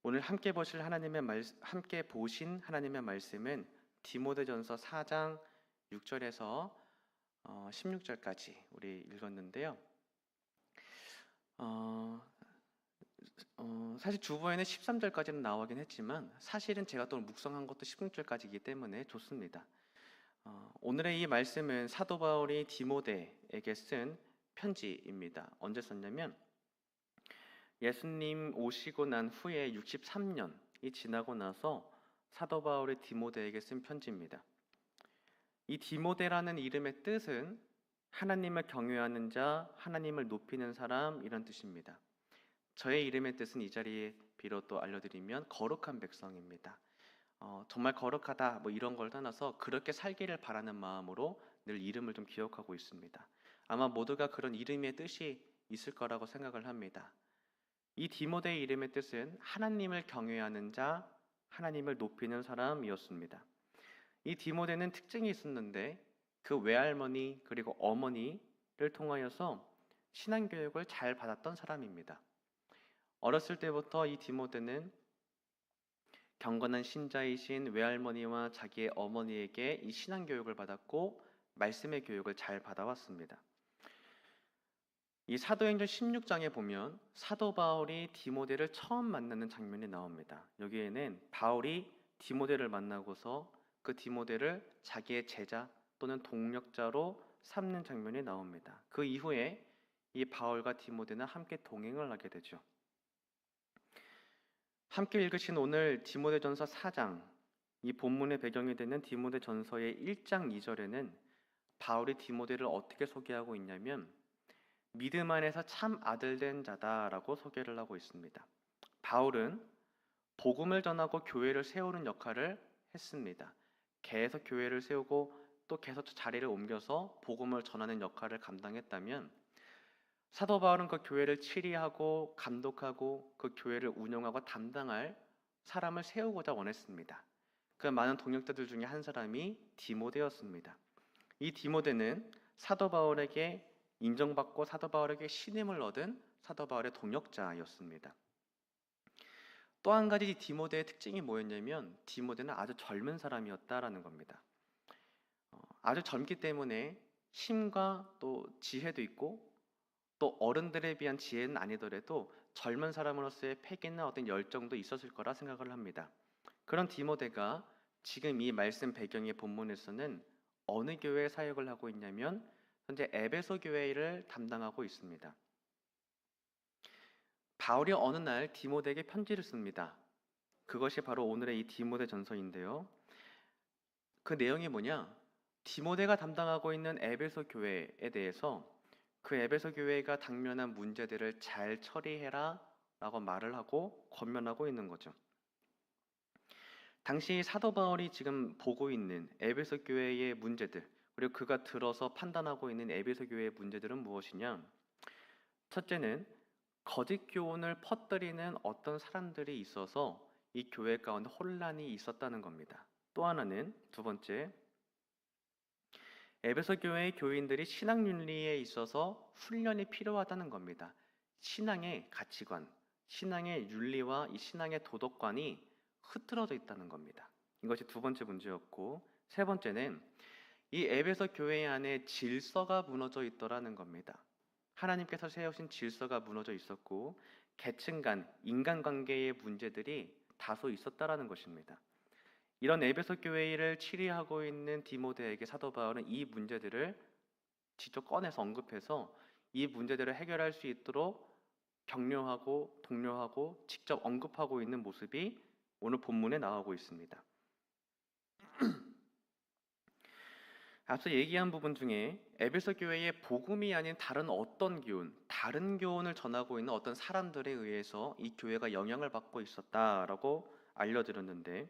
오늘 함께 보신 하나님의 말씀은 디모데전서 4장 6절에서 16절까지 우리 읽었는데요. 사실 주보에는 13절까지는 나오긴 했지만 사실은 제가 또 묵상한 것도 16절까지이기 때문에 좋습니다. 오늘의 이 말씀은 사도 바울이 디모데에게 쓴 편지입니다. 언제 썼냐면 예수님 오시고 난 후에 63년이 지나고 나서 사도 바울이 디모데에게 쓴 편지입니다. 이 디모데라는 이름의 뜻은 하나님을 경외하는 자, 하나님을 높이는 사람 이런 뜻입니다. 저의 이름의 뜻은 이 자리에 비로 또 알려드리면 거룩한 백성입니다. 정말 거룩하다 뭐 이런 걸 떠나서 그렇게 살기를 바라는 마음으로 늘 이름을 좀 기억하고 있습니다. 아마 모두가 그런 이름의 뜻이 있을 거라고 생각을 합니다. 이 디모데의 이름의 뜻은 하나님을 경외하는 자, 하나님을 높이는 사람이었습니다. 이 디모데는 특징이 있었는데 그 외할머니 그리고 어머니를 통하여서 신앙교육을 잘 받았던 사람입니다. 어렸을 때부터 이 디모데는 경건한 신자이신 외할머니와 자기의 어머니에게 이 신앙교육을 받았고 말씀의 교육을 잘 받아왔습니다. 이 사도행전 16장에 보면 사도 바울이 디모데를 처음 만나는 장면이 나옵니다. 여기에는 바울이 디모데를 만나고서 그 디모데를 자기의 제자 또는 동력자로 삼는 장면이 나옵니다. 그 이후에 이 바울과 디모데는 함께 동행을 하게 되죠. 함께 읽으신 오늘 디모데전서 4장, 이 본문의 배경이 되는 디모데전서의 1장 2절에는 바울이 디모데를 어떻게 소개하고 있냐면 믿음 안에서 참 아들된 자다라고 소개를 하고 있습니다. 바울은 복음을 전하고 교회를 세우는 역할을 했습니다. 계속 교회를 세우고 또 계속 자리를 옮겨서 복음을 전하는 역할을 감당했다면 사도 바울은 그 교회를 치리하고 감독하고 그 교회를 운영하고 담당할 사람을 세우고자 원했습니다. 그 많은 동역자들 중에 한 사람이 디모데였습니다. 이 디모데는 사도 바울에게 인정받고 사도 바울에게 신임을 얻은 사도 바울의 동역자였습니다. 또 한 가지 디모데의 특징이 뭐였냐면 디모데는 아주 젊은 사람이었다라는 겁니다. 아주 젊기 때문에 힘과 또 지혜도 있고 또 어른들에 비한 지혜는 아니더라도 젊은 사람으로서의 패기나 어떤 열정도 있었을 거라 생각을 합니다. 그런 디모데가 지금 이 말씀 배경의 본문에서는 어느 교회에 사역을 하고 있냐면 현재 에베소 교회를 담당하고 있습니다. 바울이 어느 날 디모데에게 편지를 씁니다. 그것이 바로 오늘의 이 디모데 전서인데요. 그 내용이 뭐냐? 디모데가 담당하고 있는 에베소 교회에 대해서 그 에베소 교회가 당면한 문제들을 잘 처리해라 라고 말을 하고 권면하고 있는 거죠. 당시 사도 바울이 지금 보고 있는 에베소 교회의 문제들, 그리고 그가 들어서 판단하고 있는 에베소 교회의 문제들은 무엇이냐? 첫째는 거짓 교훈을 퍼뜨리는 어떤 사람들이 있어서 이 교회 가운데 혼란이 있었다는 겁니다. 또 하나는 두 번째, 에베소 교회의 교인들이 신앙 윤리에 있어서 훈련이 필요하다는 겁니다. 신앙의 가치관, 신앙의 윤리와 이 신앙의 도덕관이 흐트러져 있다는 겁니다. 이것이 두 번째 문제였고, 세 번째는 이 에베소 교회 안에 질서가 무너져 있더라는 겁니다. 하나님께서 세우신 질서가 무너져 있었고 계층 간 인간관계의 문제들이 다소 있었다라는 것입니다. 이런 에베소 교회를 치리하고 있는 디모데에게 사도 바울은 이 문제들을 직접 꺼내서 언급해서 이 문제들을 해결할 수 있도록 격려하고 독려하고 직접 언급하고 있는 모습이 오늘 본문에 나오고 있습니다. 앞서 얘기한 부분 중에 에베소 교회의 복음이 아닌 다른 어떤 교훈, 다른 교훈을 전하고 있는 어떤 사람들에 의해서 이 교회가 영향을 받고 있었다라고 알려드렸는데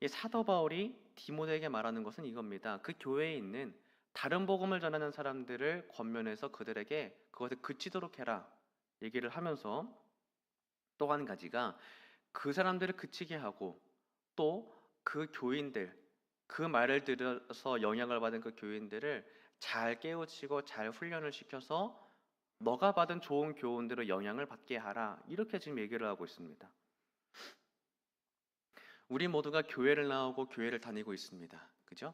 이 사도 바울이 디모데에게 말하는 것은 이겁니다. 그 교회에 있는 다른 복음을 전하는 사람들을 권면해서 그들에게 그것을 그치도록 해라 얘기를 하면서 또 한 가지가 그 사람들을 그치게 하고 또 그 교인들 그 말을 들어서 영향을 받은 그 교인들을 잘 깨우치고 잘 훈련을 시켜서 너가 받은 좋은 교훈대로 영향을 받게 하라 이렇게 지금 얘기를 하고 있습니다. 우리 모두가 교회를 나오고 교회를 다니고 있습니다. 그죠?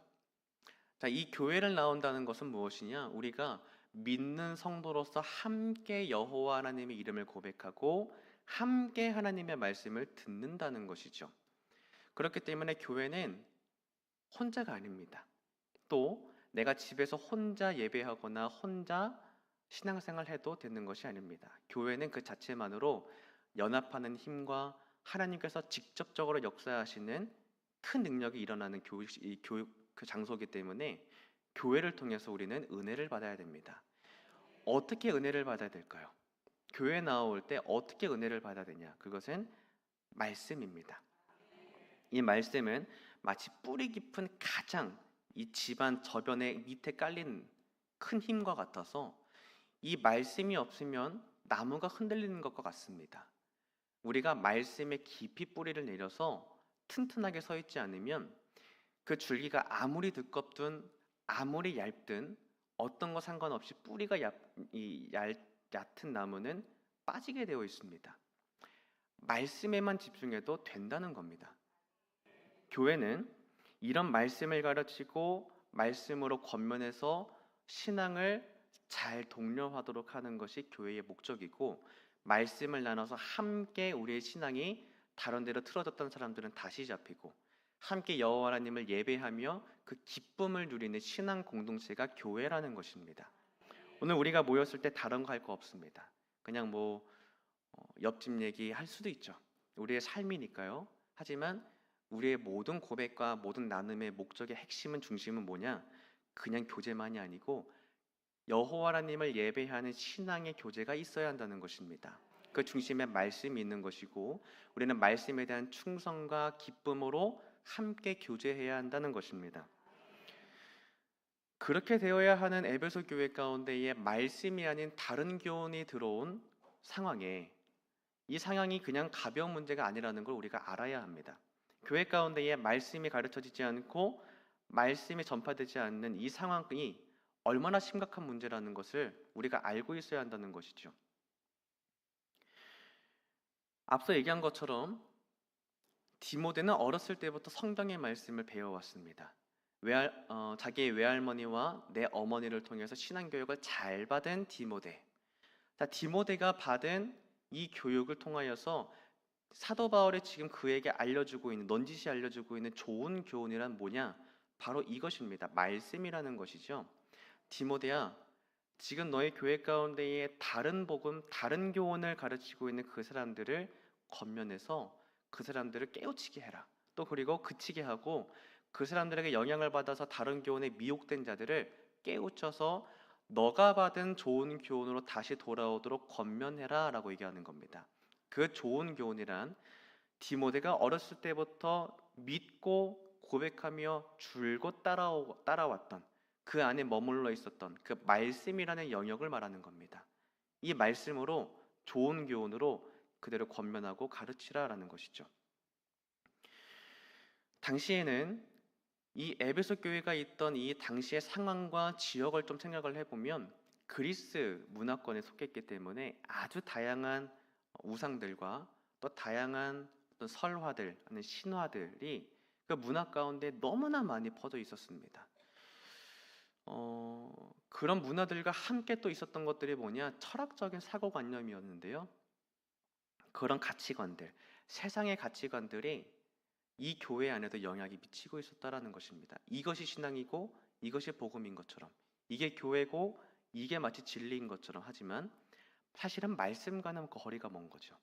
자, 이 교회를 나온다는 것은 무엇이냐? 우리가 믿는 성도로서 함께 여호와 하나님의 이름을 고백하고 함께 하나님의 말씀을 듣는다는 것이죠. 그렇기 때문에 교회는 혼자가 아닙니다. 또 내가 집에서 혼자 예배하거나 혼자 신앙생활 해도 되는 것이 아닙니다. 교회는 그 자체만으로 연합하는 힘과 하나님께서 직접적으로 역사하시는 큰 능력이 일어나는 교육 그 장소이기 때문에 교회를 통해서 우리는 은혜를 받아야 됩니다. 어떻게 은혜를 받아야 될까요? 교회 나올 때 어떻게 은혜를 받아야 되냐? 그것은 말씀입니다. 이 말씀은 마치 뿌리 깊은 가장 이 집안 저변의 밑에 깔린 큰 힘과 같아서 이 말씀이 없으면 나무가 흔들리는 것과 같습니다. 우리가 말씀에 깊이 뿌리를 내려서 튼튼하게 서 있지 않으면 그 줄기가 아무리 두껍든 아무리 얇든 어떤 거 상관없이 뿌리가 얕은 나무는 빠지게 되어 있습니다. 말씀에만 집중해도 된다는 겁니다. 교회는 이런 말씀을 가르치고 말씀으로 권면해서 신앙을 잘 독려하도록 하는 것이 교회의 목적이고, 말씀을 나눠서 함께 우리의 신앙이 다른 데로 틀어졌던 사람들은 다시 잡히고 함께 여호와 하나님을 예배하며 그 기쁨을 누리는 신앙 공동체가 교회라는 것입니다. 오늘 우리가 모였을 때 다른 거 할 거 없습니다. 그냥 옆집 얘기 할 수도 있죠. 우리의 삶이니까요. 하지만 우리의 모든 고백과 모든 나눔의 목적의 핵심은, 중심은 뭐냐? 그냥 교제만이 아니고 여호와 하나님을 예배하는 신앙의 교제가 있어야 한다는 것입니다. 그 중심에 말씀이 있는 것이고 우리는 말씀에 대한 충성과 기쁨으로 함께 교제해야 한다는 것입니다. 그렇게 되어야 하는 에베소 교회 가운데에 말씀이 아닌 다른 교훈이 들어온 상황에, 이 상황이 그냥 가벼운 문제가 아니라는 걸 우리가 알아야 합니다. 교회 가운데에 말씀이 가르쳐지지 않고 말씀이 전파되지 않는 이 상황이 얼마나 심각한 문제라는 것을 우리가 알고 있어야 한다는 것이죠. 앞서 얘기한 것처럼 디모데는 어렸을 때부터 성경의 말씀을 배워왔습니다. 자기의 외할머니와 내 어머니를 통해서 신앙교육을 잘 받은 디모데. 자, 디모데가 받은 이 교육을 통하여서 사도 바울이 지금 그에게 알려주고 있는, 넌지시 알려주고 있는 좋은 교훈이란 뭐냐? 바로 이것입니다. 말씀이라는 것이죠. 디모데야, 지금 너의 교회 가운데에 다른 복음, 다른 교훈을 가르치고 있는 그 사람들을 권면해서 그 사람들을 깨우치게 해라. 또 그리고 그치게 하고 그 사람들에게 영향을 받아서 다른 교훈에 미혹된 자들을 깨우쳐서 너가 받은 좋은 교훈으로 다시 돌아오도록 권면해라 라고 얘기하는 겁니다. 그 좋은 교훈이란 디모데가 어렸을 때부터 믿고 고백하며 줄곧 따라왔던, 그 안에 머물러 있었던 그 말씀이라는 영역을 말하는 겁니다. 이 말씀으로, 좋은 교훈으로 그대로 권면하고 가르치라라는 것이죠. 당시에는 이 에베소 교회가 있던 이 당시의 상황과 지역을 좀 생각을 해보면 그리스 문화권에 속했기 때문에 아주 다양한 우상들과 또 다양한 어떤 설화들, 아니 신화들이 그 문화 가운데 너무나 많이 퍼져 있었습니다. 그런 문화들과 함께 또 있었던 것들이 뭐냐? 철학적인 사고관념이었는데요. 그런 가치관들, 세상의 가치관들이 이 교회 안에도 영향이 미치고 있었다라는 것입니다. 이것이 신앙이고 이것이 복음인 것처럼, 이게 교회고 이게 마치 진리인 것처럼 하지만 사실은 말씀과는 거리가 먼 거죠.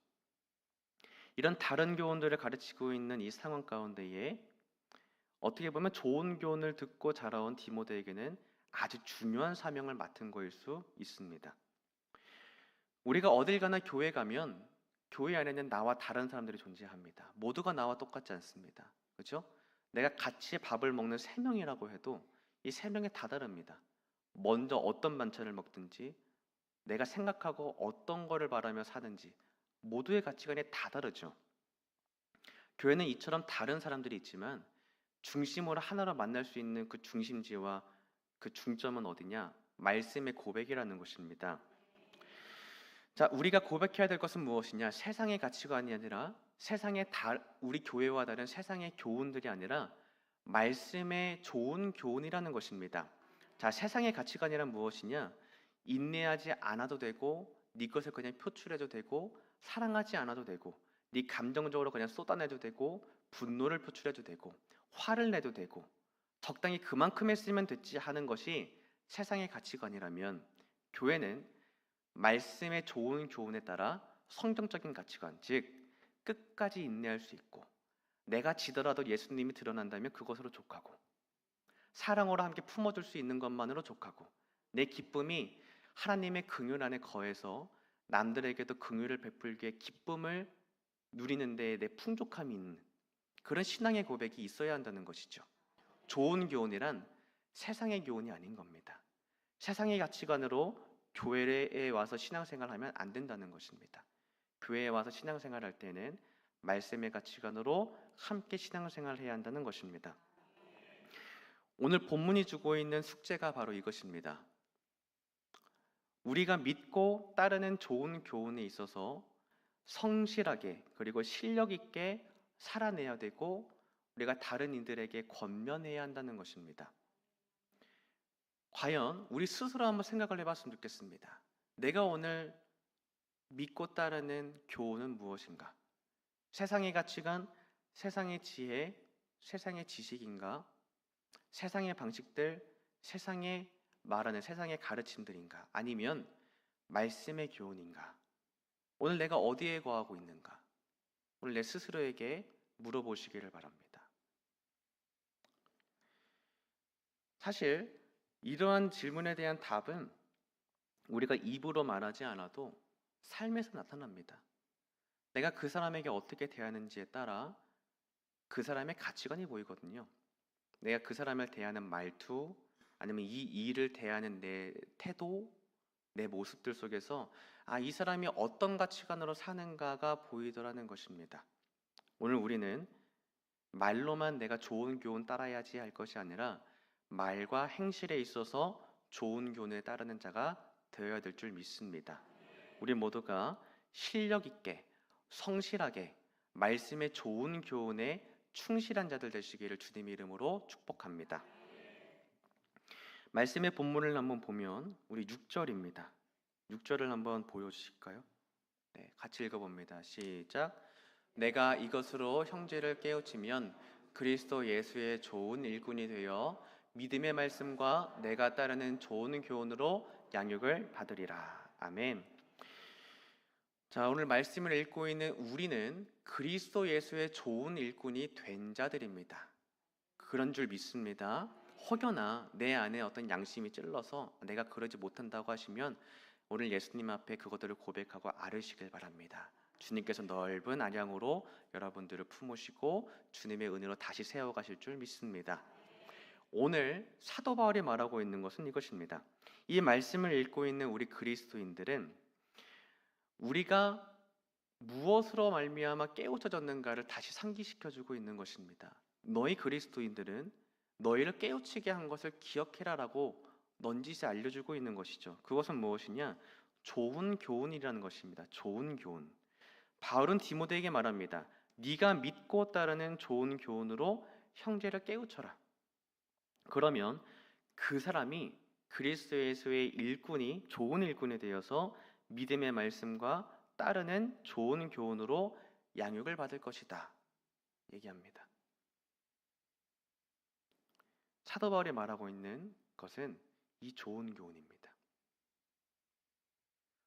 이런 다른 교훈들을 가르치고 있는 이 상황 가운데에 어떻게 보면 좋은 교훈을 듣고 자라온 디모데에게는 아주 중요한 사명을 맡은 거일 수 있습니다. 우리가 어딜 가나 교회 가면 교회 안에는 나와 다른 사람들이 존재합니다. 모두가 나와 똑같지 않습니다. 그렇죠? 내가 같이 밥을 먹는 3명이라고 해도 이 3명이 다 다릅니다. 먼저 어떤 반찬을 먹든지, 내가 생각하고 어떤 거를 바라며 사는지 모두의 가치관이 다 다르죠. 교회는 이처럼 다른 사람들이 있지만 중심으로 하나로 만날 수 있는 그 중심지와 그 중점은 어디냐? 말씀의 고백이라는 것입니다. 자, 우리가 고백해야 될 것은 무엇이냐? 세상의 가치관이 아니라 우리 교회와 다른 세상의 교훈들이 아니라 말씀의 좋은 교훈이라는 것입니다. 자, 세상의 가치관이란 무엇이냐? 인내하지 않아도 되고, 네 것을 그냥 표출해도 되고, 사랑하지 않아도 되고, 네 감정적으로 그냥 쏟아내도 되고, 분노를 표출해도 되고, 화를 내도 되고, 적당히 그만큼 했으면 됐지 하는 것이 세상의 가치관이라면, 교회는 말씀의 좋은 교훈에 따라 성경적인 가치관, 즉 끝까지 인내할 수 있고, 내가 지더라도 예수님이 드러난다면 그것으로 족하고, 사랑으로 함께 품어줄 수 있는 것만으로 족하고, 내 기쁨이 하나님의 긍휼 안에 거해서 남들에게도 긍휼을 베풀기에 기쁨을 누리는 데에 내 풍족함이 있는 그런 신앙의 고백이 있어야 한다는 것이죠. 좋은 교훈이란 세상의 교훈이 아닌 겁니다. 세상의 가치관으로 교회에 와서 신앙생활하면 안 된다는 것입니다. 교회에 와서 신앙생활할 때는 말씀의 가치관으로 함께 신앙생활을 해야 한다는 것입니다. 오늘 본문이 주고 있는 숙제가 바로 이것입니다. 우리가 믿고 따르는 좋은 교훈에 있어서 성실하게 그리고 실력 있게 살아내야 되고, 우리가 다른 이들에게 권면해야 한다는 것입니다. 과연 우리 스스로 한번 생각을 해봤으면 좋겠습니다. 내가 오늘 믿고 따르는 교훈은 무엇인가? 세상의 가치관, 세상의 지혜, 세상의 지식인가? 세상의 방식들, 세상의 말하는 세상의 가르침들인가? 아니면 말씀의 교훈인가? 오늘 내가 어디에 거하고 있는가? 오늘 내 스스로에게 물어보시기를 바랍니다. 사실 이러한 질문에 대한 답은 우리가 입으로 말하지 않아도 삶에서 나타납니다. 내가 그 사람에게 어떻게 대하는지에 따라 그 사람의 가치관이 보이거든요. 내가 그 사람을 대하는 말투, 아니면 이 일을 대하는 내 태도, 내 모습들 속에서 이 사람이 어떤 가치관으로 사는가가 보이더라는 것입니다. 오늘 우리는 말로만 내가 좋은 교훈 따라야지 할 것이 아니라 말과 행실에 있어서 좋은 교훈에 따르는 자가 되어야 될 줄 믿습니다. 우리 모두가 실력 있게 성실하게 말씀의 좋은 교훈에 충실한 자들 되시기를 주님의 이름으로 축복합니다. 말씀의 본문을 한번 보면 우리 6절입니다. 6절을 한번 보여주실까요? 네, 같이 읽어봅니다. 시작. 내가 이것으로 형제를 깨우치면 그리스도 예수의 좋은 일꾼이 되어 믿음의 말씀과 내가 따르는 좋은 교훈으로 양육을 받으리라. 아멘. 자, 오늘 말씀을 읽고 있는 우리는 그리스도 예수의 좋은 일꾼이 된 자들입니다. 그런 줄 믿습니다. 혹여나 내 안에 어떤 양심이 찔러서 내가 그러지 못한다고 하시면 오늘 예수님 앞에 그것들을 고백하고 아뢰시길 바랍니다. 주님께서 넓은 안양으로 여러분들을 품으시고 주님의 은혜로 다시 세워가실 줄 믿습니다. 오늘 사도 바울이 말하고 있는 것은 이것입니다. 이 말씀을 읽고 있는 우리 그리스도인들은 우리가 무엇으로 말미암아 깨우쳐졌는가를 다시 상기시켜주고 있는 것입니다. 너희 그리스도인들은 너희를 깨우치게 한 것을 기억해라라고 넌지시 알려주고 있는 것이죠. 그것은 무엇이냐? 좋은 교훈이라는 것입니다. 좋은 교훈. 바울은 디모데에게 말합니다. 네가 믿고 따르는 좋은 교훈으로 형제를 깨우쳐라. 그러면 그 사람이 그리스도 예수의 일꾼이 좋은 일꾼이 되어서 믿음의 말씀과 따르는 좋은 교훈으로 양육을 받을 것이다 얘기합니다. 사도 바울이 말하고 있는 것은 이 좋은 교훈입니다.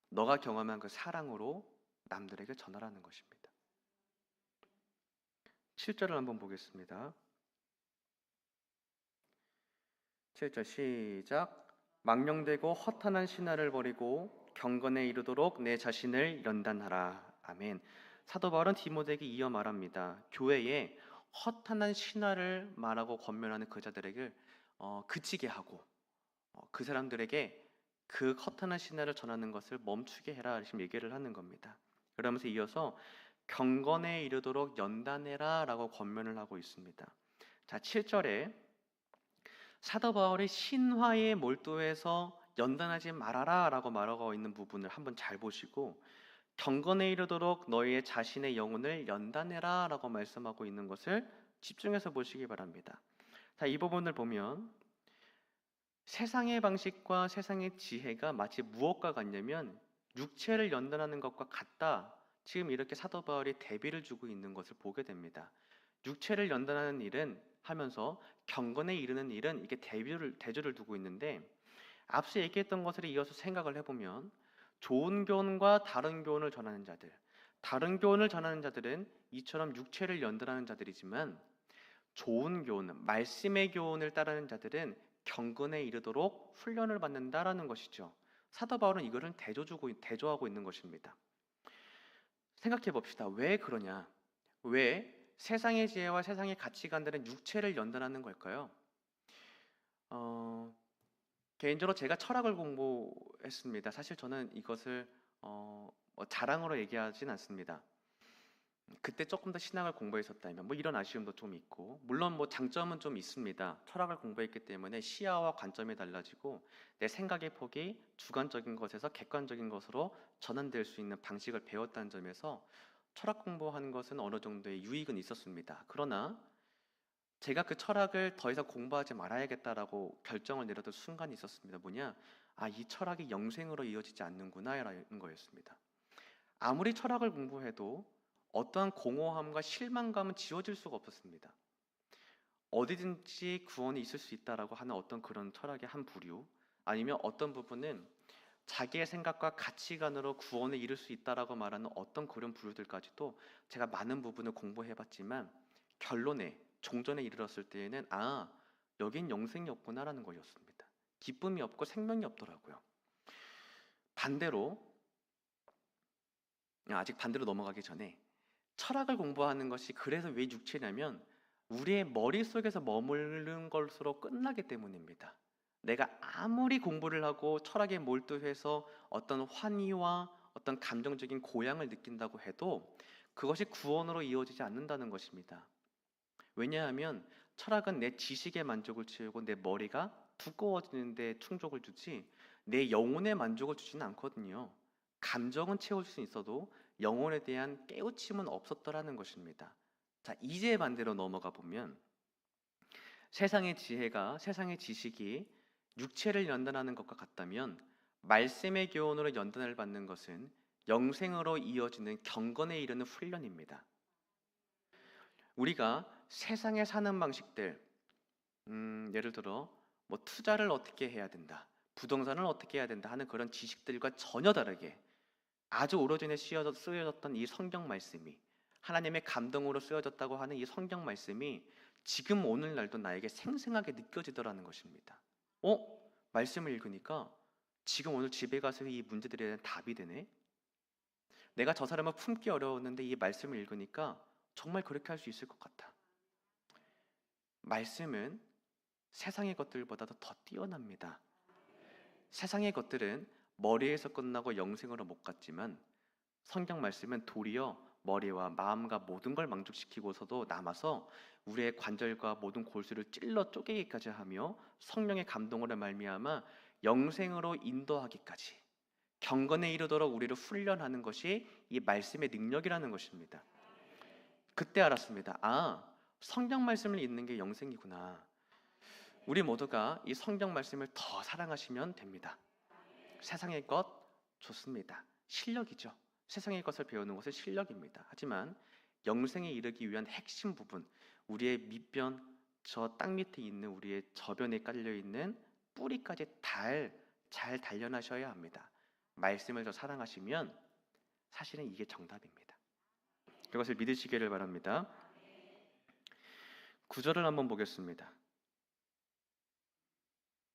너가 경험한 그 사랑으로 남들에게 전하라는 것입니다. 7절을 한번 보겠습니다. 7절 시작. 망령되고 허탄한 신화를 버리고 경건에 이르도록 내 자신을 연단하라. 아멘. 사도 바울은 디모데에게 이어 말합니다. 교회에 허탄한 신화를 말하고 권면하는 그 자들에게 그치게 하고 그 사람들에게 그 허탄한 신화를 전하는 것을 멈추게 해라 지금 얘기를 하는 겁니다. 그러면서 이어서 경건에 이르도록 연단해라 라고 권면을 하고 있습니다. 자, 7절에 사도 바울이 신화에 몰두해서 연단하지 말아라 라고 말하고 있는 부분을 한번 잘 보시고 경건에 이르도록 너희의 자신의 영혼을 연단해라 라고 말씀하고 있는 것을 집중해서 보시기 바랍니다. 자, 이 부분을 보면 세상의 방식과 세상의 지혜가 마치 무엇과 같냐면 육체를 연단하는 것과 같다. 지금 이렇게 사도 바울이 대비를 주고 있는 것을 보게 됩니다. 육체를 연단하는 일은 하면서 경건에 이르는 일은 이게 대조를 두고 있는데, 앞서 얘기했던 것을 이어서 생각을 해보면 좋은 교훈과 다른 교훈을 전하는 자들, 다른 교훈을 전하는 자들은 이처럼 육체를 연단하는 자들이지만 좋은 교훈, 말씀의 교훈을 따르는 자들은 경건에 이르도록 훈련을 받는다라는 것이죠. 사도 바울은 이거를 대조하고 있는 것입니다. 생각해 봅시다. 왜 그러냐? 왜 세상의 지혜와 세상의 가치관들은 육체를 연단하는 걸까요? 개인적으로 제가 철학을 공부했습니다. 사실 저는 이것을 자랑으로 얘기하진 않습니다. 그때 조금 더 신학을 공부했었다면 뭐 이런 아쉬움도 좀 있고, 물론 뭐 장점은 좀 있습니다. 철학을 공부했기 때문에 시야와 관점이 달라지고 내 생각의 폭이 주관적인 것에서 객관적인 것으로 전환될 수 있는 방식을 배웠다는 점에서 철학 공부하는 것은 어느 정도의 유익은 있었습니다. 그러나 제가 그 철학을 더 이상 공부하지 말아야겠다라고 결정을 내렸던 순간이 있었습니다. 뭐냐? 이 철학이 영생으로 이어지지 않는구나라는 거였습니다. 아무리 철학을 공부해도 어떠한 공허함과 실망감은 지워질 수가 없었습니다. 어디든지 구원이 있을 수 있다라고 하는 어떤 그런 철학의 한 부류, 아니면 어떤 부분은 자기의 생각과 가치관으로 구원에 이를 수 있다라고 말하는 어떤 그런 부류들까지도 제가 많은 부분을 공부해봤지만 결론에 종전에 이르렀을 때에는 여긴 영생이 없구나라는 거였습니다. 기쁨이 없고 생명이 없더라고요. 반대로 아직 반대로 넘어가기 전에 철학을 공부하는 것이 그래서 왜 육체냐면 우리의 머릿속에서 머무르는 것으로 끝나기 때문입니다. 내가 아무리 공부를 하고 철학에 몰두해서 어떤 환희와 어떤 감정적인 고향을 느낀다고 해도 그것이 구원으로 이어지지 않는다는 것입니다. 왜냐하면 철학은 내 지식의 만족을 채우고 내 머리가 두꺼워지는 데 충족을 주지 내 영혼의 만족을 주지는 않거든요. 감정은 채울 수 있어도 영혼에 대한 깨우침은 없었더라는 것입니다. 자, 이제 반대로 넘어가 보면 세상의 지혜가, 세상의 지식이 육체를 연단하는 것과 같다면 말씀의 교훈으로 연단을 받는 것은 영생으로 이어지는 경건에 이르는 훈련입니다. 우리가 세상에 사는 방식들, 예를 들어 뭐 투자를 어떻게 해야 된다, 부동산을 어떻게 해야 된다 하는 그런 지식들과 전혀 다르게 아주 오래전에 쓰여졌던 이 성경 말씀이, 하나님의 감동으로 쓰여졌다고 하는 이 성경 말씀이 지금 오늘날도 나에게 생생하게 느껴지더라는 것입니다. 말씀을 읽으니까 지금 오늘 집에 가서 이 문제들에 대한 답이 되네. 내가 저 사람을 품기 어려웠는데 이 말씀을 읽으니까 정말 그렇게 할 수 있을 것 같아. 말씀은 세상의 것들보다도 더 뛰어납니다. 세상의 것들은 머리에서 끝나고 영생으로 못 갔지만 성경 말씀은 도리어 머리와 마음과 모든 걸 만족시키고서도 남아서 우리의 관절과 모든 골수를 찔러 쪼개기까지 하며 성령의 감동으로 말미암아 영생으로 인도하기까지 경건에 이르도록 우리를 훈련하는 것이 이 말씀의 능력이라는 것입니다. 그때 알았습니다. 성경 말씀을 읽는 게 영생이구나. 우리 모두가 이 성경 말씀을 더 사랑하시면 됩니다. 세상의 것 좋습니다. 실력이죠. 세상의 것을 배우는 것은 실력입니다. 하지만 영생에 이르기 위한 핵심 부분, 우리의 밑변, 저 땅 밑에 있는 우리의 저변에 깔려있는 뿌리까지 잘 단련하셔야 합니다. 말씀을 더 사랑하시면 사실은 이게 정답입니다. 그것을 믿으시기를 바랍니다. 9절을 한번 보겠습니다.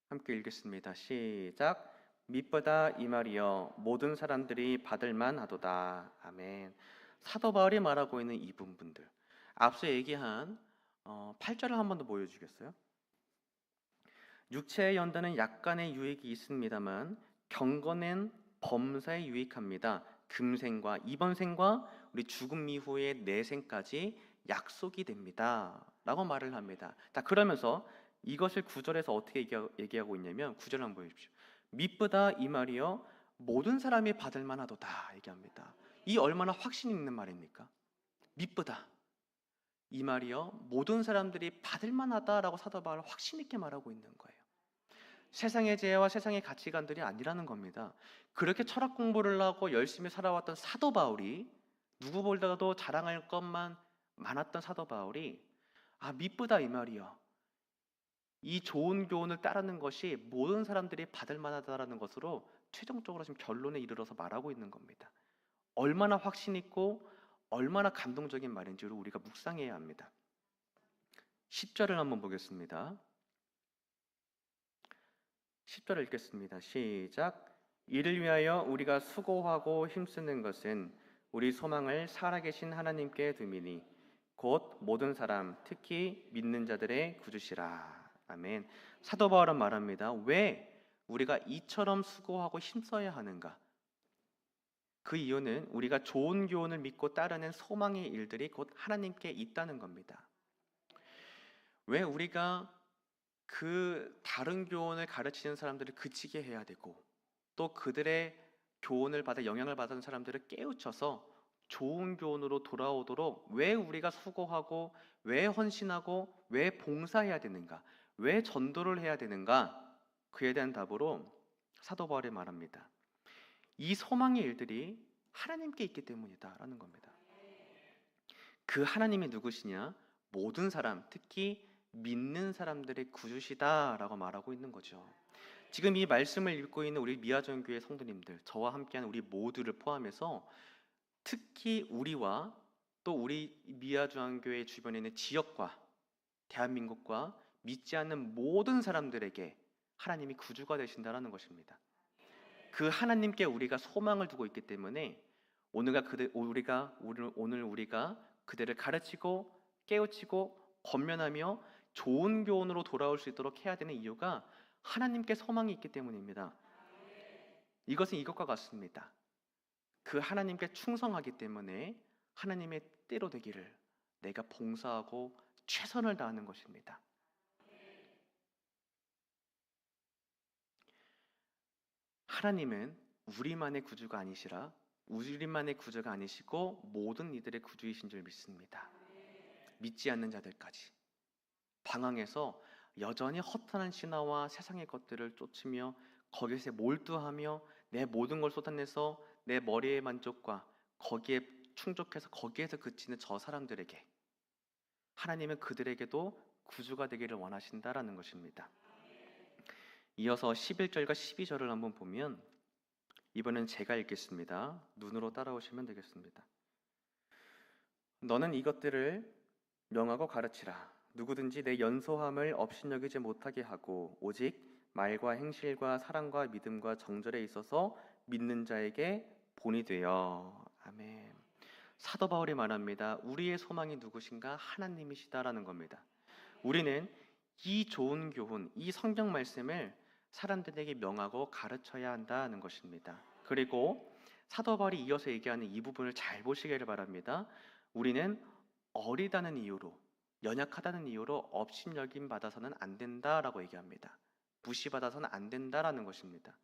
함께 읽겠습니다. 시작. 미쁘다 이 말이여 모든 사람들이 받을 만하도다. 아멘. 사도 바울이 말하고 있는 이 부분들, 앞서 얘기한 8절을 한 번 더 보여주겠어요? 육체의 연단은 약간의 유익이 있습니다만 경건은 범사에 유익합니다. 금생과 이번 생과 우리 죽음 이후의 내생까지 약속이 됩니다 라고 말을 합니다. 자, 그러면서 이것을 9절에서 어떻게 얘기하고 있냐면 9절 한번 보여주십시오. 미쁘다 이 말이여 모든 사람이 받을 만하도다 얘기합니다. 이 얼마나 확신 있는 말입니까? 미쁘다. 이 말이요, 모든 사람들이 받을 만하다라고 사도 바울 확신 있게 말하고 있는 거예요. 세상의 지혜와 세상의 가치관들이 아니라는 겁니다. 그렇게 철학 공부를 하고 열심히 살아왔던 사도 바울이, 누구보다도 자랑할 것만 많았던 사도 바울이 미쁘다 이 말이요, 이 좋은 교훈을 따르는 것이 모든 사람들이 받을 만하다라는 것으로 최종적으로 지금 결론에 이르러서 말하고 있는 겁니다. 얼마나 확신 있고 얼마나 감동적인 말인지를 우리가 묵상해야 합니다. 10절을 한번 보겠습니다. 10절을 읽겠습니다. 시작. 이를 위하여 우리가 수고하고 힘쓰는 것은 우리 소망을 살아계신 하나님께 둠이니 곧 모든 사람 특히 믿는 자들의 구주시라. 아멘. 사도 바울은 말합니다. 왜 우리가 이처럼 수고하고 힘써야 하는가? 그 이유는 우리가 좋은 교훈을 믿고 따르는 소망의 일들이 곧 하나님께 있다는 겁니다. 왜 우리가 그 다른 교훈을 가르치는 사람들을 그치게 해야 되고, 또 그들의 교훈을 받아 영향을 받은 사람들을 깨우쳐서 좋은 교훈으로 돌아오도록 왜 우리가 수고하고, 왜 헌신하고, 왜 봉사해야 되는가, 왜 전도를 해야 되는가? 그에 대한 답으로 사도 바울이 말합니다. 이 소망의 일들이 하나님께 있기 때문이다라는 겁니다. 그 하나님이 누구시냐? 모든 사람, 특히 믿는 사람들의 구주시다라고 말하고 있는 거죠. 지금 이 말씀을 읽고 있는 우리 미아전교회 성도님들, 저와 함께하는 우리 모두를 포함해서 특히 우리와 또 우리 미아주한교회 주변에 있는 지역과 대한민국과 믿지 않는 모든 사람들에게 하나님이 구주가 되신다라는 것입니다. 그 하나님께 우리가 소망을 두고 있기 때문에 오늘 우리가 그들을 가르치고 깨우치고 권면하며 좋은 교훈으로 돌아올 수 있도록 해야 되는 이유가 하나님께 소망이 있기 때문입니다. 이것은 이것과 같습니다. 그 하나님께 충성하기 때문에 하나님의 뜻대로 되기를 내가 봉사하고 최선을 다하는 것입니다. 하나님은 우리만의 구주가 아니시라, 우리만의 구주가 아니시고 모든 이들의 구주이신 줄 믿습니다. 믿지 않는 자들까지 방황해서 여전히 허탄한 신화와 세상의 것들을 쫓으며 거기에 몰두하며 내 모든 걸 쏟아내서 내 머리의 만족과 거기에 충족해서 거기에서 그치는 저 사람들에게 하나님은 그들에게도 구주가 되기를 원하신다라는 것입니다. 이어서 11절과 12절을 한번 보면, 이번엔 제가 읽겠습니다. 눈으로 따라오시면 되겠습니다. 너는 이것들을 명하고 가르치라. 누구든지 내 연소함을 업신여기지 못하게 하고 오직 말과 행실과 사랑과 믿음과 정절에 있어서 믿는 자에게 본이 되어. 아멘. 사도 바울이 말합니다. 우리의 소망이 누구신가? 하나님이시다라는 겁니다. 우리는 이 좋은 교훈, 이 성경 말씀을 사람들에게 명하고 가르쳐야 한다는 것입니다. 그리고 사도 바울이 이어서 얘기하는 이 부분을 잘 보시기를 바랍니다. 우리는 어리다는 이유로, 연약하다는 이유로 업신여김 받아서는 안 된다라고 얘기합니다. 무시받아서는 안 된다라는 것입니다.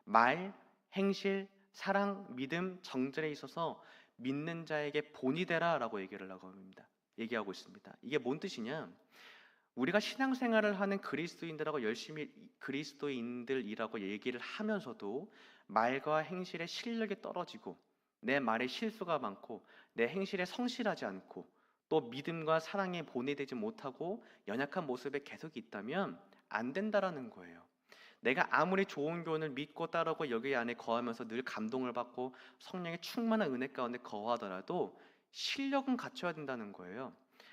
말, 행실, 사랑, 믿음, 정절에 있어서 믿는 자에게 본이 되라라고 얘기하고 있습니다. 이게 뭔 뜻이냐? 우리가 신앙생활을 하는 그리스도인들하고 열심히 그리스도인들이라고 얘기를 하면서도 말과 행실의 실력이 떨어지고 내 말에 실수가 많고 내 행실에 성실하지 않고 또 믿음과 사랑에 본이 되지 못하고 연약한 모습에 계속 있다면 안 된다라는 거예요. 내가 아무리 좋은 교훈을 믿고 따르고 여기 안에 거하면서 늘 감동을 받고 성령의 충만한 은혜 가운데 거하더라도 실력은 갖춰야 된다는 거예요.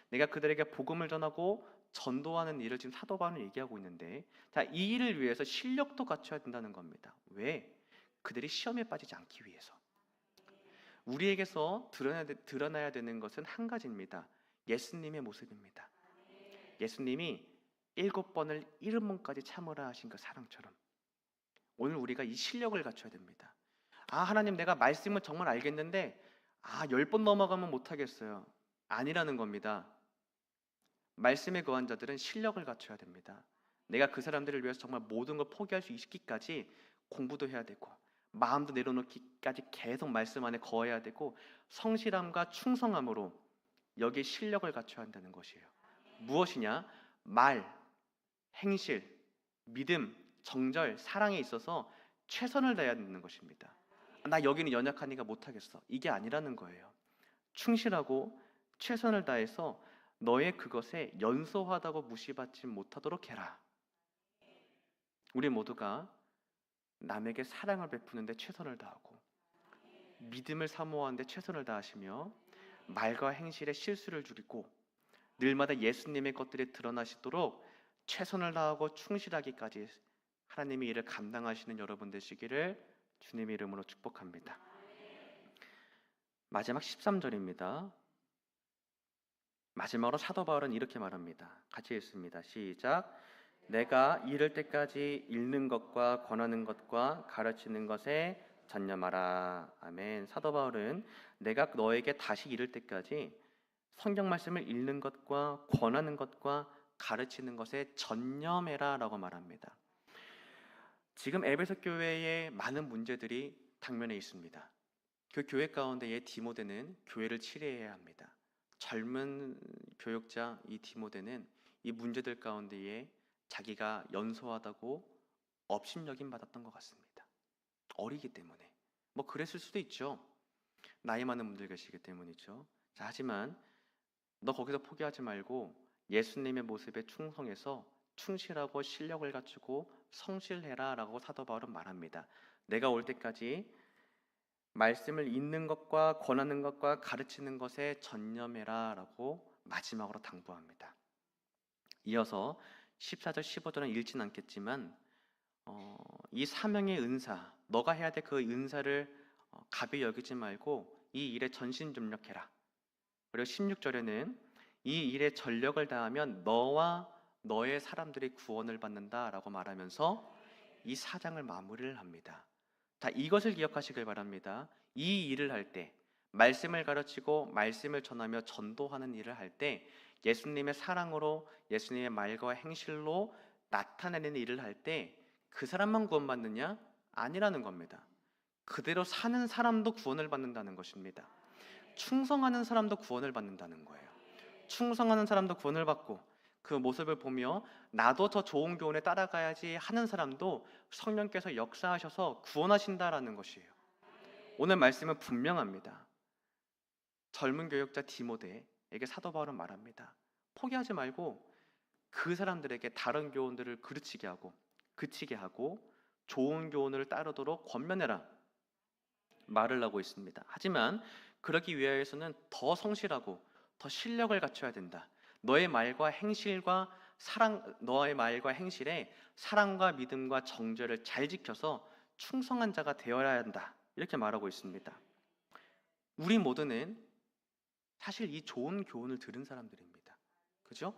내가 그들에게 복음을 전하고 전도하는 일을 지금 사도 바울은 얘기하고 있는데, 이 일을 위해서 실력도 갖춰야 된다는 겁니다. 왜? 그들이 시험에 빠지지 않기 위해서. 우리에게서 드러나야 되는 것은 한 가지입니다. 예수님의 모습입니다. 예수님이 7번을 70번까지 참으라 하신 그 사랑처럼 오늘 우리가 이 실력을 갖춰야 됩니다. 하나님, 내가 말씀을 정말 알겠는데 10번 넘어가면 못하겠어요. 아니라는 겁니다. 말씀에 거한 자들은 실력을 갖춰야 됩니다. 내가 그 사람들을 위해서 정말 모든 걸 포기할 수 있기까지 공부도 해야 되고 마음도 내려놓기까지 계속 말씀 안에 거해야 되고 성실함과 충성함으로 여기에 실력을 갖춰야 한다는 것이에요. 무엇이냐? 말, 행실, 믿음, 정절, 사랑에 있어서 최선을 다해야 되는 것입니다. 나 여기는 연약하니까 못하겠어. 이게 아니라는 거예요. 충실하고 최선을 다해서 너의 그것에 연소하다고 무시받지 못하도록 해라. 우리 모두가 남에게 사랑을 베푸는데 최선을 다하고 믿음을 사모하는데 최선을 다하시며 말과 행실에 실수를 줄이고 늘마다 예수님의 것들이 드러나시도록 최선을 다하고 충실하기까지 하나님의 일을 감당하시는 여러분 되시기를 주님의 이름으로 축복합니다. 마지막 13절입니다. 마지막으로 사도 바울은 이렇게 말합니다. 같이 읽습니다. 시작. 내가 이를 때까지 읽는 것과 권하는 것과 가르치는 것에 전념하라. 아멘. 사도 바울은 내가 너에게 다시 이를 때까지 성경 말씀을 읽는 것과 권하는 것과 가르치는 것에 전념해라 라고 말합니다. 지금 에베소 교회에 많은 문제들이 당면해 있습니다. 그 교회 가운데의 디모데는 교회를 치료해야 합니다. 젊은 교역자 이 디모데는 이 문제들 가운데에 자기가 연소하다고 업신여김 받았던 것 같습니다. 어리기 때문에. 뭐 그랬을 수도 있죠. 나이 많은 분들 계시기 때문이죠. 자, 하지만 너 거기서 포기하지 말고 예수님의 모습에 충성해서 충실하고 실력을 갖추고 성실해라 라고 사도 바울은 말합니다. 내가 올 때까지 말씀을 읽는 것과 권하는 것과 가르치는 것에 전념해라 라고 마지막으로 당부합니다. 이어서 14절 15절은 읽진 않겠지만 이 사명의 은사, 너가 해야 될 그 은사를 가벼이 여기지 말고 이 일에 전신전력해라. 그리고 16절에는 이 일에 전력을 다하면 너와 너의 사람들이 구원을 받는다라고 말하면서 이 사장을 마무리를 합니다. 자, 이것을 기억하시길 바랍니다. 이 일을 할 때, 말씀을 가르치고 말씀을 전하며 전도하는 일을 할 때 예수님의 사랑으로 예수님의 말과 행실로 나타내는 일을 할 때 그 사람만 구원받느냐? 아니라는 겁니다. 그대로 사는 사람도 구원을 받는다는 것입니다. 충성하는 사람도 구원을 받는다는 거예요. 충성하는 사람도 구원을 받고 그 모습을 보며 나도 저 좋은 교훈에 따라가야지 하는 사람도 성령께서 역사하셔서 구원하신다라는 것이에요. 오늘 말씀은 분명합니다. 젊은 교역자 디모데에게 사도 바울은 말합니다. 포기하지 말고 그 사람들에게 다른 교훈들을 그르치게 하고 그치게 하고 좋은 교훈을 따르도록 권면해라 말을 하고 있습니다. 하지만 그러기 위해서는 더 성실하고 더 실력을 갖춰야 된다. 너의 말과 행실과 너의 말과 행실에 사랑과 믿음과 정죄를 잘 지켜서 충성한 자가 되어야 한다. 이렇게 말하고 있습니다. 우리 모두는 사실 이 좋은 교훈을 들은 사람들입니다. 그죠?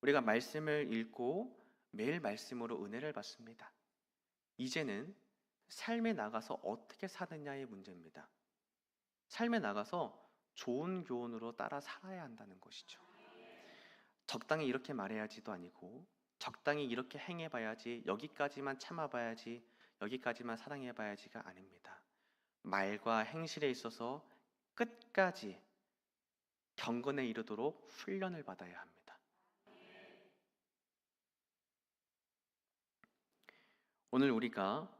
우리가 말씀을 읽고 매일 말씀으로 은혜를 받습니다. 이제는 삶에 나가서 어떻게 사느냐의 문제입니다. 삶에 나가서 좋은 교훈으로 따라 살아야 한다는 것이죠. 적당히 이렇게 말해야지도 아니고 적당히 이렇게 행해봐야지, 여기까지만 참아봐야지, 여기까지만 사랑해봐야지가 아닙니다. 말과 행실에 있어서 끝까지 경건에 이르도록 훈련을 받아야 합니다. 오늘 우리가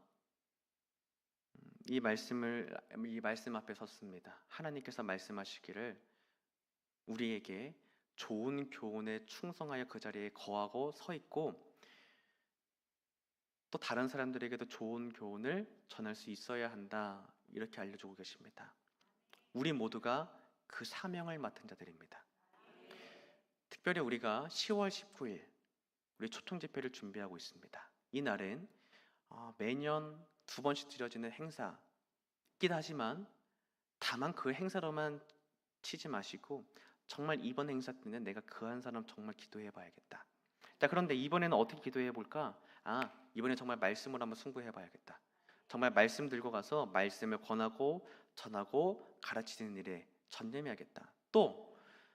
이 말씀 앞에 섰습니다. 하나님께서 말씀하시기를 우리에게 좋은 교훈에 충성하여 그 자리에 거하고 서 있고 또 다른 사람들에게도 좋은 교훈을 전할 수 있어야 한다. 이렇게 알려주고 계십니다. 우리 모두가 그 사명을 맡은 자들입니다. 특별히 우리가 10월 19일 우리 초청 집회를 준비하고 있습니다. 이 날은 매년 2번씩 드려지는 행사이긴 하지만 다만 그 행사로만 치지 마시고 정말 이번 행사 때는 내가 그 한 사람 정말 기도해 봐야겠다. 자, 그런데 이번에는 어떻게 기도해 볼까? 이번에 정말 말씀으로 한번 승부해 봐야겠다. 정말 말씀 들고 가서 말씀을 권하고 전하고 가르치는 일에 전념해야겠다. 또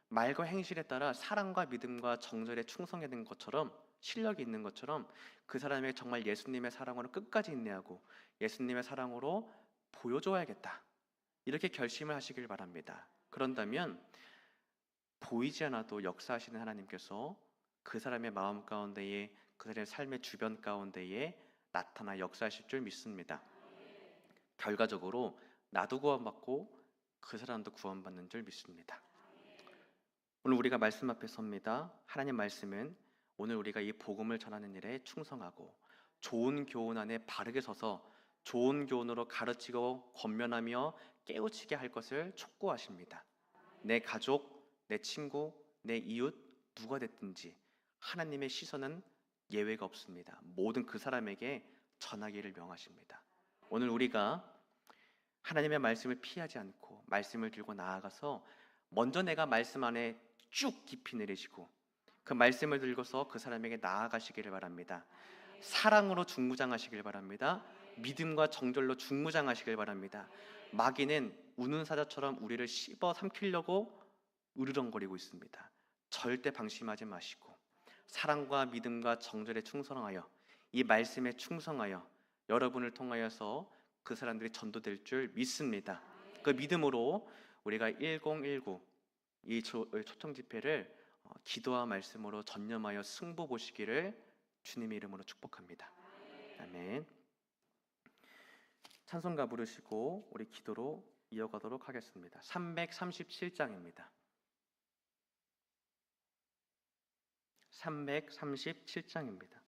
말과 행실에 따라 사랑과 믿음과 정절에 충성해야 되는 것처럼 실력이 있는 것처럼 그 사람에게 정말 예수님의 사랑으로 끝까지 인내하고 예수님의 사랑으로 보여줘야겠다. 이렇게 결심을 하시길 바랍니다. 그런다면 보이지 않아도 역사하시는 하나님께서 그 사람의 마음 가운데에 그 사람의 삶의 주변 가운데에 나타나 역사하실 줄 믿습니다. 결과적으로 나도 구원받고 그 사람도 구원받는 줄 믿습니다. 오늘 우리가 말씀 앞에 섭니다. 하나님 말씀은 오늘 우리가 이 복음을 전하는 일에 충성하고 좋은 교훈 안에 바르게 서서 좋은 교훈으로 가르치고 권면하며 깨우치게 할 것을 촉구하십니다. 내 가족, 내 친구, 내 이웃 누가 됐든지 하나님의 시선은 예외가 없습니다. 모든 그 사람에게 전하기를 명하십니다. 오늘 우리가 하나님의 말씀을 피하지 않고 말씀을 들고 나아가서 먼저 내가 말씀 안에 쭉 깊이 내리시고 그 말씀을 들고서 그 사람에게 나아가시기를 바랍니다. 사랑으로 중무장하시길 바랍니다. 믿음과 정절로 중무장하시길 바랍니다. 마귀는 우는 사자처럼 우리를 씹어 삼키려고 으르렁거리고 있습니다. 절대 방심하지 마시고 사랑과 믿음과 정절에 충성하여 이 말씀에 충성하여 여러분을 통하여서 그 사람들이 전도될 줄 믿습니다. 그 믿음으로 우리가 1019 이 초청 집회를 기도와 말씀으로 전념하여 승부 보시기를 주님의 이름으로 축복합니다. 아멘. 찬송가 부르시고 우리 기도로 이어가도록 하겠습니다. 337장입니다. 337장입니다.